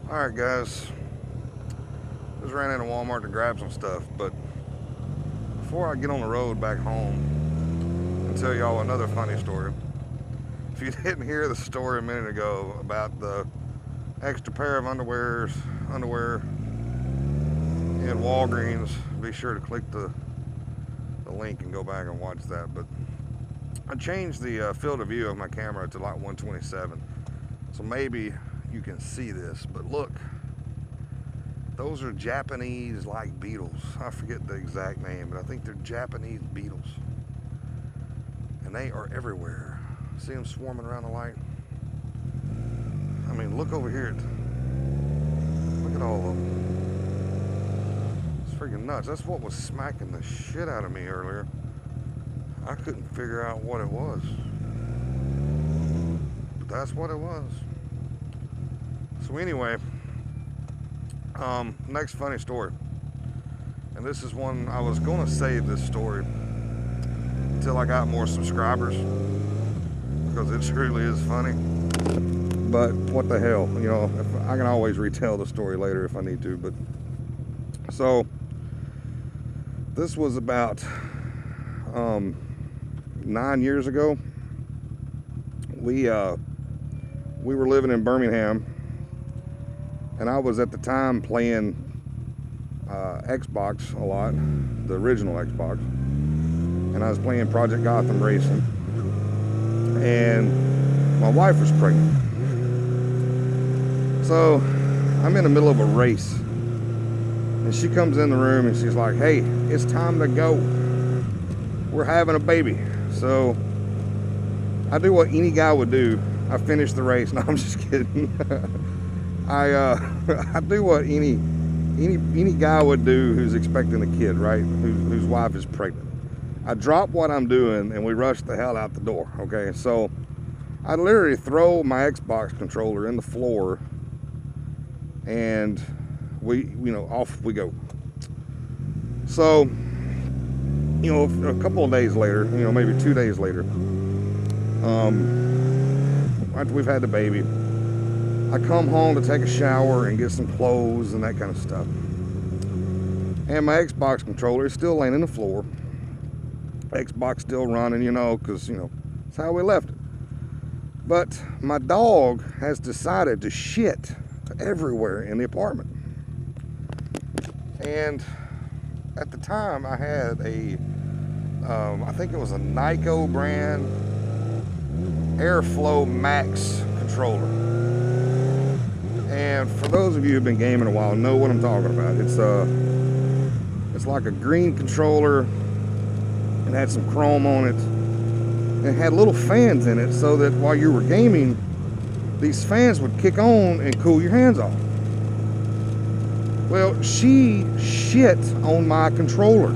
Alright guys, just ran into Walmart to grab some stuff, but before I get on the road back home and tell y'all another funny story, if you didn't hear the story a minute ago about the extra pair of underwear in Walgreens, be sure to click the link and go back and watch that. But I changed the field of view of my camera to like 127, so maybe you can see this, but look, those are Japanese like beetles. I forget the exact name, but I think they're Japanese beetles, and they are everywhere. See them swarming around the light? I mean, look over here. Look at all of them. It's freaking nuts. That's what was smacking the shit out of me earlier. I couldn't figure out what it was, but that's what it was. So anyway, next funny story, and this is one I was going to save this story until I got more subscribers, because it truly is funny. But what the hell, you know, I can always retell the story later if I need to. But so this was about 9 years ago. We were living in Birmingham, and I was at the time playing Xbox a lot, the original Xbox, and I was playing Project Gotham Racing, and my wife was pregnant. So I'm in the middle of a race, and she comes in the room and she's like, "Hey, it's time to go. We're having a baby." So I do what any guy would do. I finish the race. No, I'm just kidding. I do what any guy would do who's expecting a kid, right? Whose wife is pregnant. I drop what I'm doing and we rush the hell out the door. Okay, so I literally throw my Xbox controller in the floor, and off we go. So, a couple of days later, maybe 2 days later, after we've had the baby, I come home to take a shower and get some clothes and that kind of stuff. And my Xbox controller is still laying in the floor. Xbox still running, because, that's how we left it. But my dog has decided to shit everywhere in the apartment. And at the time I had I think it was a Nyko brand Airflow Max controller. And for those of you who've been gaming a while, know what I'm talking about. It's like a green controller, and had some chrome on it, and it had little fans in it, so that while you were gaming, these fans would kick on and cool your hands off. Well, she shit on my controller.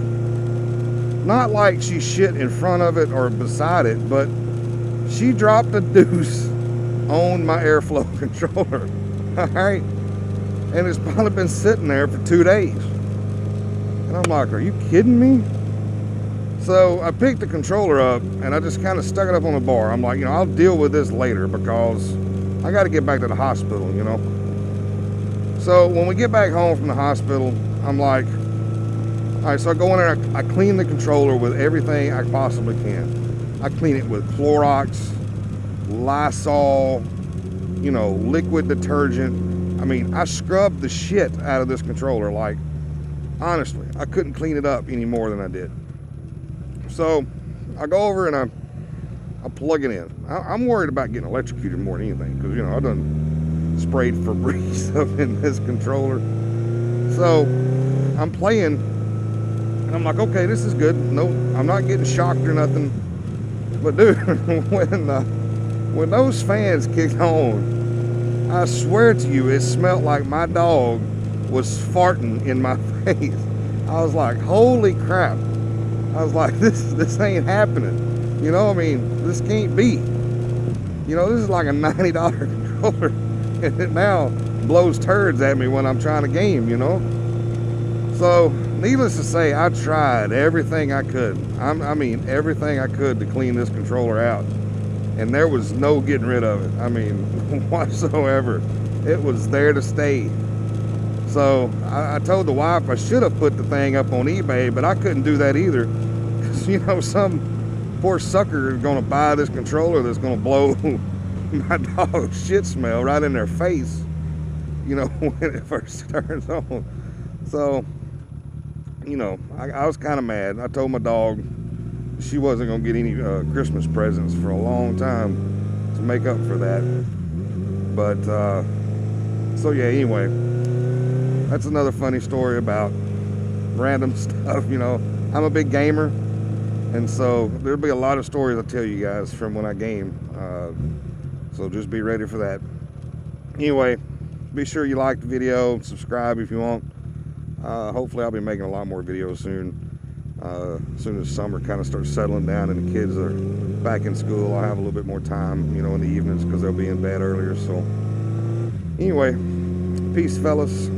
Not like she shit in front of it or beside it, but she dropped a deuce on my Airflow controller. Alright? And it's probably been sitting there for 2 days. And I'm like, are you kidding me? So I picked the controller up and I just kind of stuck it up on the bar. I'm like, I'll deal with this later because I got to get back to the hospital, So when we get back home from the hospital, I'm like, all right, so I go in there, I clean the controller with everything I possibly can. I clean it with Clorox, Lysol, liquid detergent. I mean, I scrubbed the shit out of this controller. Like, honestly, I couldn't clean it up any more than I did. So I go over and I plug it in. I'm worried about getting electrocuted more than anything, because I done sprayed Febreze up in this controller. So I'm playing, and I'm like, okay, this is good. No, I'm not getting shocked or nothing. But dude, when those fans kicked on, I swear to you, it smelled like my dog was farting in my face. I was like, holy crap. I was like, this ain't happening. This can't be. This is like a $90 controller, and it now blows turds at me when I'm trying to game, So, needless to say, I tried everything I could. I mean, everything I could to clean this controller out. And there was no getting rid of it. I mean, whatsoever. It was there to stay. So I told the wife I should have put the thing up on eBay, but I couldn't do that either. Because, you know, some poor sucker is going to buy this controller that's going to blow my dog's shit smell right in their face, you know, when it first turns on. So, you know, I was kind of mad. I told my dog she wasn't going to get any Christmas presents for a long time to make up for that. But, so yeah, anyway, that's another funny story about random stuff, you know. I'm a big gamer, and so there'll be a lot of stories I'll tell you guys from when I game. So just be ready for that. Anyway, be sure you like the video, subscribe if you want. Hopefully I'll be making a lot more videos soon. As soon as summer kind of starts settling down and the kids are back in school, I'll have a little bit more time, you know, in the evenings because they'll be in bed earlier. So anyway, peace, fellas.